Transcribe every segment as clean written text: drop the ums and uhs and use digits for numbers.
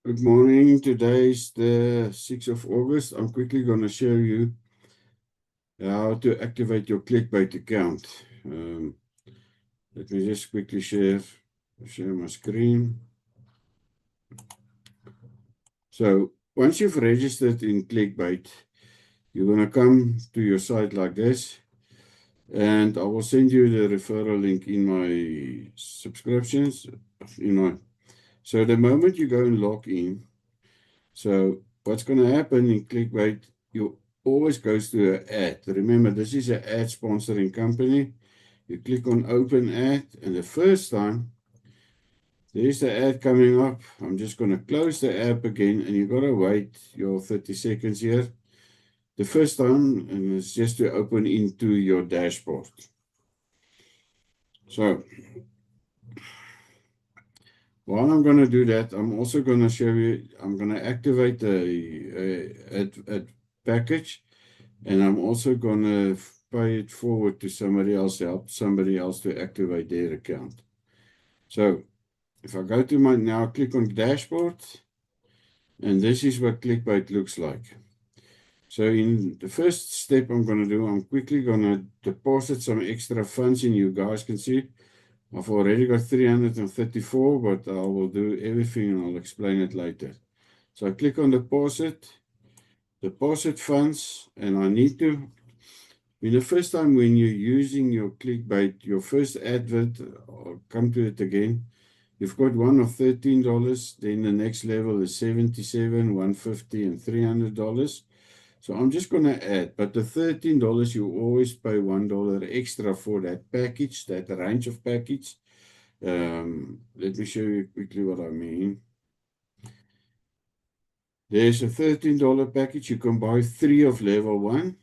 Good morning. Today is the 6th of August. I'm quickly going to show you how to activate your Clickbait account. Let me just quickly share my screen. So once you've registered in Clickbait, you're going to come to your site like this, and I will send you the referral link in my subscriptions. So the moment you go and log in, so what's going to happen in Clickbait, you always goes to an ad. Remember, this is an ad sponsoring company. You click on open ad, and the first time there's the ad coming up, I'm just going to close the app again, and you've got to wait your 30 seconds here. The first time, and it's just to open into your dashboard. So while I'm going to do that, I'm also going to show you, I'm going to activate the ad package, and I'm also going to pay it forward to somebody else, help somebody else to activate their account. So if I go to now click on dashboard, and this is what Clickbait looks like. So in the first step I'm going to do, I'm quickly going to deposit some extra funds in. You guys can see I've already got 334, but I will do everything and I'll explain it later. So I click on deposit funds, and I need to, the first time when you're using your Clickbait, your first advert, I'll come to it again, you've got one of $13, then the next level is $77, $150, and $300. So I'm just going to add, but the $13, you always pay $1 extra for that package, that range of package. Let me show you quickly what I mean. There's a $13 package. You can buy 3 of level 1.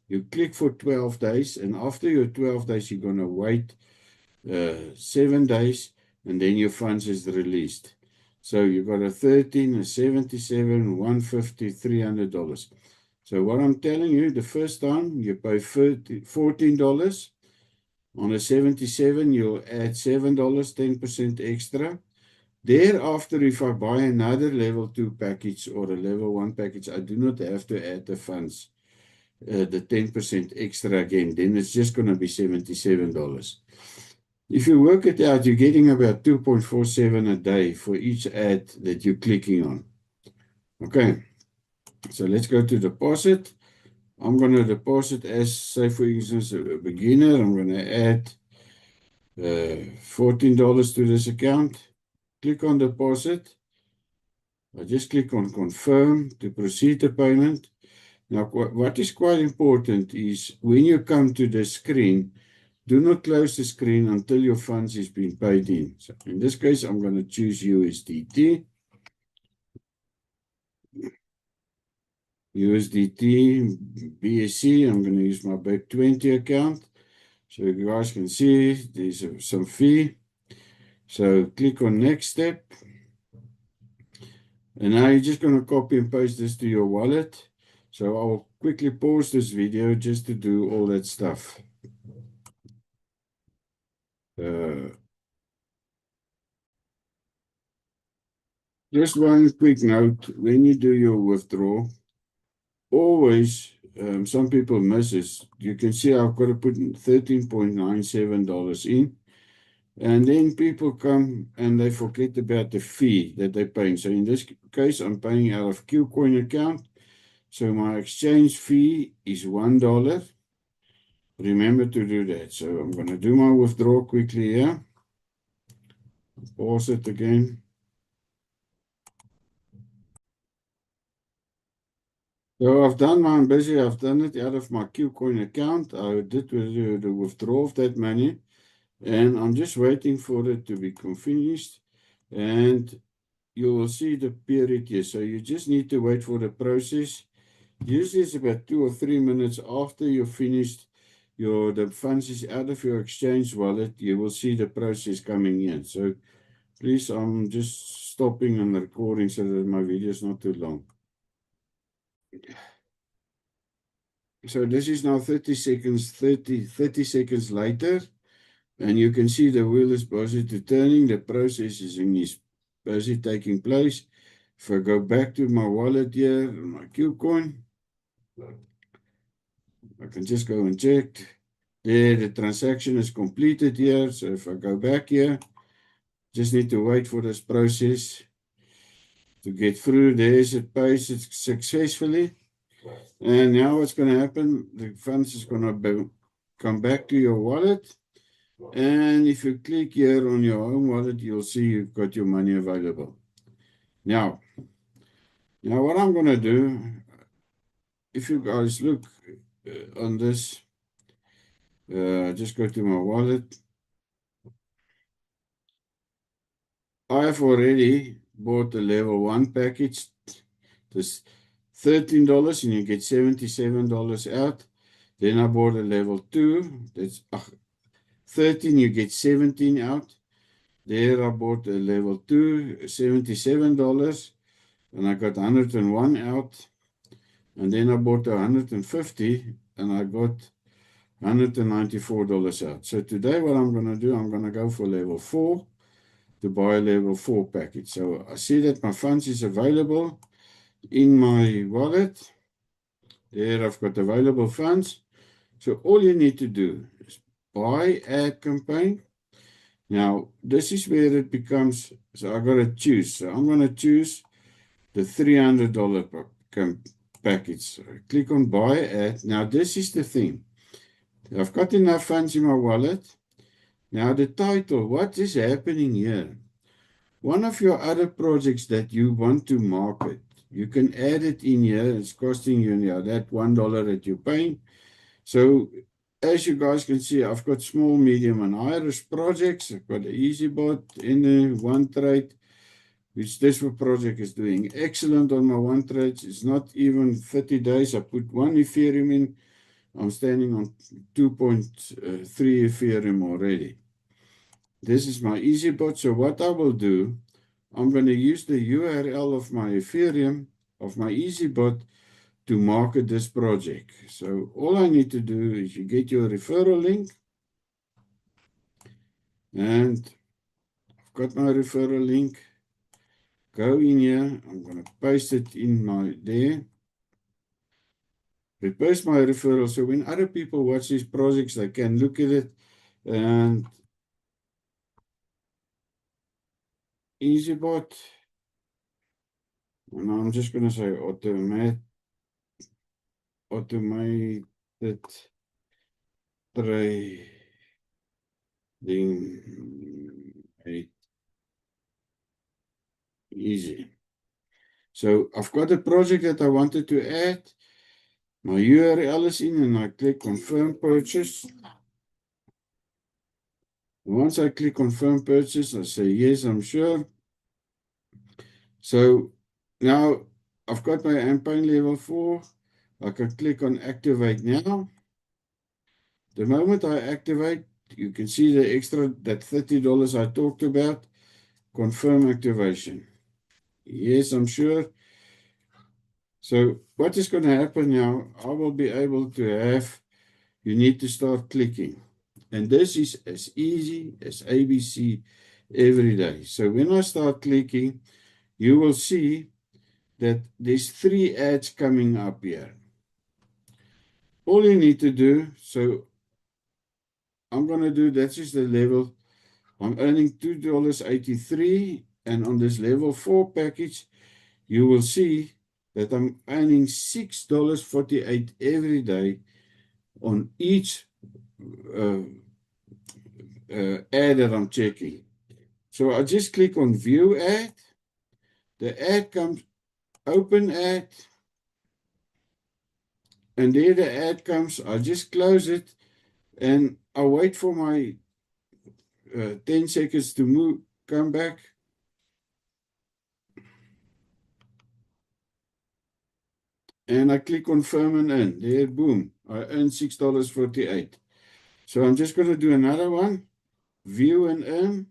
You click for 12 days, and after your 12 days, you're going to wait 7 days, and then your funds is released. So you've got a 13, a 77, 150, $300. So what I'm telling you, the first time you pay $14. On a 77, you'll add $7, 10% extra. Thereafter, if I buy another level 2 package or a level 1 package, I do not have to add the funds, the 10% extra again. Then it's just going to be $77. If you work it out, you're getting about 2.47 a day for each ad that you're clicking on. Okay, so let's go to deposit. I'm going to deposit as, say, for instance, a beginner. I'm going to add $14 to this account. Click on deposit. I just click on confirm to proceed the payment. Now, what is quite important is when you come to the screen, do not close the screen until your funds is being paid in. So in this case, I'm going to choose USDT. USDT, BSC, I'm going to use my BEP20 account. So you guys can see there's some fee. So click on next step. And now you're just going to copy and paste this to your wallet. So I'll quickly pause this video just to do all that stuff. Just one quick note, when you do your withdrawal, always, some people miss this. You can see I've got to put $13.97 in. And then people come and they forget about the fee that they're paying. So in this case, I'm paying out of Qcoin account. So my exchange fee is $1. Remember to do that. So I'm going to do my withdrawal quickly here. Pause it again. So I've done mine busy. I've done it out of my Qcoin account. I did the withdrawal of that money. And I'm just waiting for it to be finished. And you will see the period here. So you just need to wait for the process. Usually it's about 2 or 3 minutes after you've finished the funds is out of your exchange wallet, you will see the process coming in. So please, I'm just stopping and recording so that my video is not too long. So this is now 30 seconds later, and you can see the wheel is busy turning. The process is busy taking place. If I go back to my wallet here, my KuCoin, I can just go and check. There, the transaction is completed here. So if I go back here, just need to wait for this process to get through. There's it pays it successfully. And now what's going to happen, the funds is going to come back to your wallet. And if you click here on your home wallet, you'll see you've got your money available. Now what I'm going to do, if you guys look on this, just go to my wallet. I've already bought the level 1 package. This $13 and you get $77 out. Then I bought a level 2. That's 13, you get 17 out. There I bought a level 2, $77, and I got 101 out. And then I bought 150 and I got $194 out. So today what I'm going to do, I'm going to go for level 4 to buy a level 4 package. So I see that my funds is available in my wallet. There I've got available funds. So all you need to do is buy ad campaign. Now this is where it becomes, so I got to choose. So I'm going to choose the $300 package. So I click on buy ad. Now this is the thing. I've got enough funds in my wallet. Now the title, what is happening here? One of your other projects that you want to market, you can add it in here. It's costing you that $1 that you're paying. So as you guys can see, I've got small, medium, and high risk projects. I've got the EasyBot in the OneTrade, which this project is doing excellent on my OneTrade. It's not even 30 days. I put 1 Ethereum in. I'm standing on 2.3 Ethereum already. This is my EasyBot. So what I will do, I'm going to use the URL of my Ethereum, of my EasyBot, to market this project. So all I need to do is you get your referral link. And I've got my referral link. Go in here. I'm going to paste it in there. Repost my referral. So when other people watch these projects, they can look at it. And EasyBot. And I'm just going to say automated trading. Easy. So I've got a project that I wanted to add. My URL is in and I click confirm purchase. Once I click confirm purchase, I say yes, I'm sure. So now I've got my campaign level 4. I can click on activate now. The moment I activate, you can see the extra, that $30 I talked about. Confirm activation. Yes, I'm sure. So what is going to happen now, I will be able to have, you need to start clicking. And this is as easy as ABC every day. So when I start clicking, you will see that there's 3 ads coming up here. All you need to do, so I'm going to do, that is the level, I'm earning $2.83, and on this level 4 package, you will see that I'm earning $6.48 every day on each ad that I'm checking. So I just click on view ad. The ad comes, open ad. And there the ad comes. I just close it and I wait for my 10 seconds to come back. And I click confirm and in. There, boom. I earn $6.48. So I'm just going to do another one. View and earn.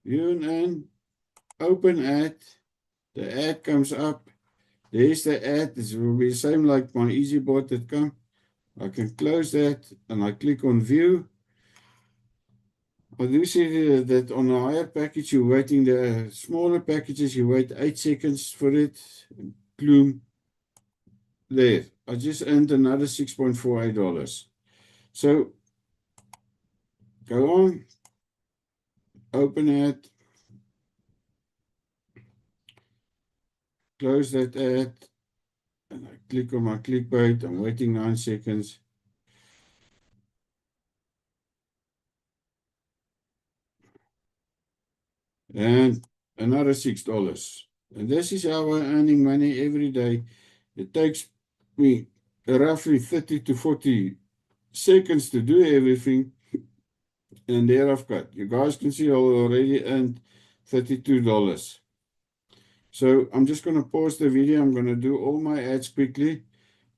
View and earn. Open ad. The ad comes up. There's the ad. This will be the same like my EasyBot that come. I can close that and I click on view. I do see that on a higher package, you're waiting the smaller packages, you wait 8 seconds for it. Bloom. There. I just earned another $6.48. So go on, open it, close that ad, and I click on my clickbait. I'm waiting 9 seconds. And another $6. And this is how I'm earning money every day. It takes me roughly 30 to 40 seconds to do everything. And there I've got. You guys can see I already earned $32. So I'm just going to pause the video. I'm going to do all my ads quickly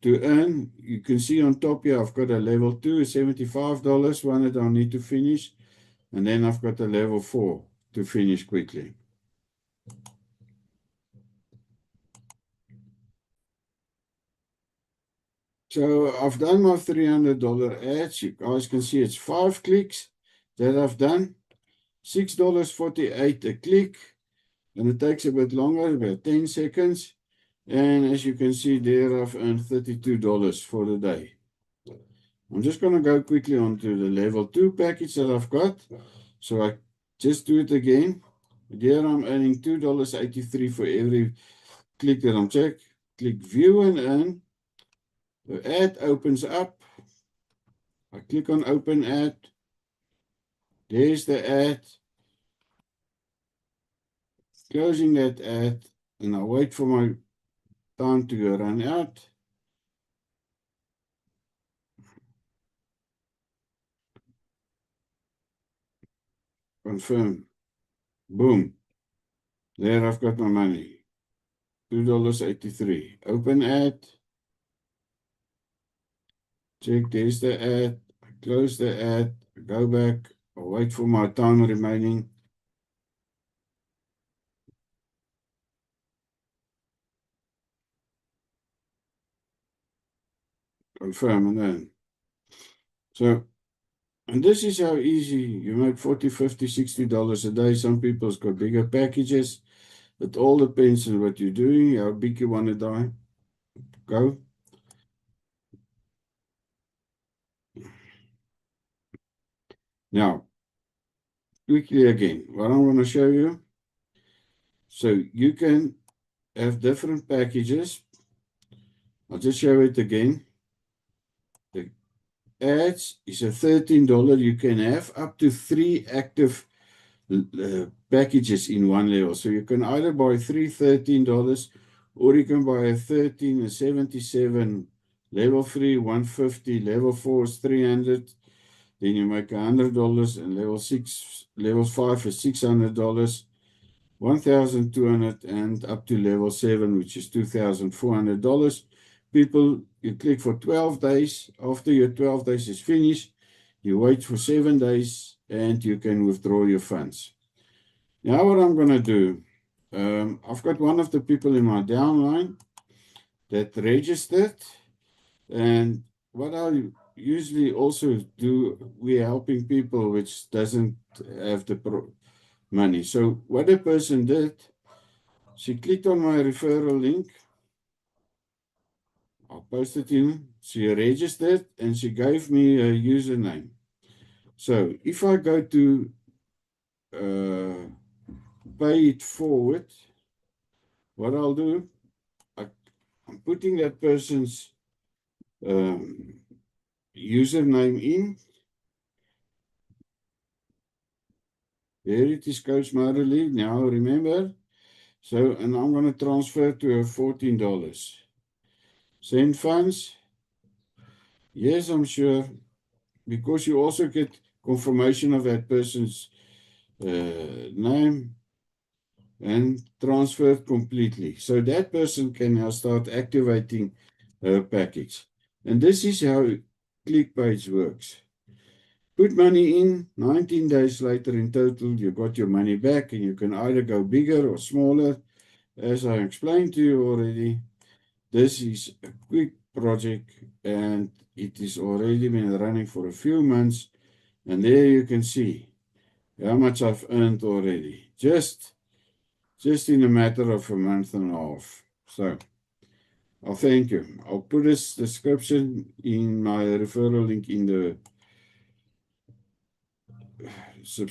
to earn. You can see on top here, I've got a level 2, $75, one that I need to finish. And then I've got a level 4 to finish quickly. So I've done my $300 ads. You guys can see it's 5 clicks that I've done. $6.48 a click. And it takes a bit longer, about 10 seconds. And as you can see there, I've earned $32 for the day. I'm just going to go quickly onto the level 2 package that I've got. So I just do it again. There I'm earning $2.83 for every click that I'm check. Click view and earn. The ad opens up. I click on open ad. There's the ad. Closing that ad. And I wait for my time to run out. Confirm. Boom. There I've got my money. $2.83. Open ad. Check, there's the ad. I close the ad. I go back. I wait for my time remaining. Confirm and then. So, and this is how easy you make $40, $50, $60 a day. Some people's got bigger packages. It all depends on what you're doing, how big you want to die. Go. Now, quickly again, what I'm going to show you. So you can have different packages. I'll just show it again. The ads is a $13. You can have up to 3 active packages in one level. So you can either buy three $13 or you can buy a 13, a 77, level 3, 150, level 4 is 300. Then you make $100 and level 5 is $600, 1,200 and up to level 7, which is $2,400. People, you click for 12 days. After your 12 days is finished, you wait for 7 days and you can withdraw your funds. Now what I'm going to do, I've got one of the people in my downline that registered, and what I usually also do, we're helping people which doesn't have the money. So what the person did, she clicked on my referral link. I'll post it in. She registered and she gave me a username. So if I go to pay it forward, what I'll do, I'm putting that person's username in. There it is, Coach Marley. Now remember. So, and I'm going to transfer to her $14. Send funds. Yes, I'm sure. Because you also get confirmation of that person's name and transferred completely. So that person can now start activating her package. And this is how ClickPage works. Put money in, 19 days later in total, you got your money back and you can either go bigger or smaller. As I explained to you already, this is a quick project and it is already been running for a few months. And there you can see how much I've earned already. Just in a matter of a month and a half. So, I'll thank you. I'll put this description in my referral link in the subscription.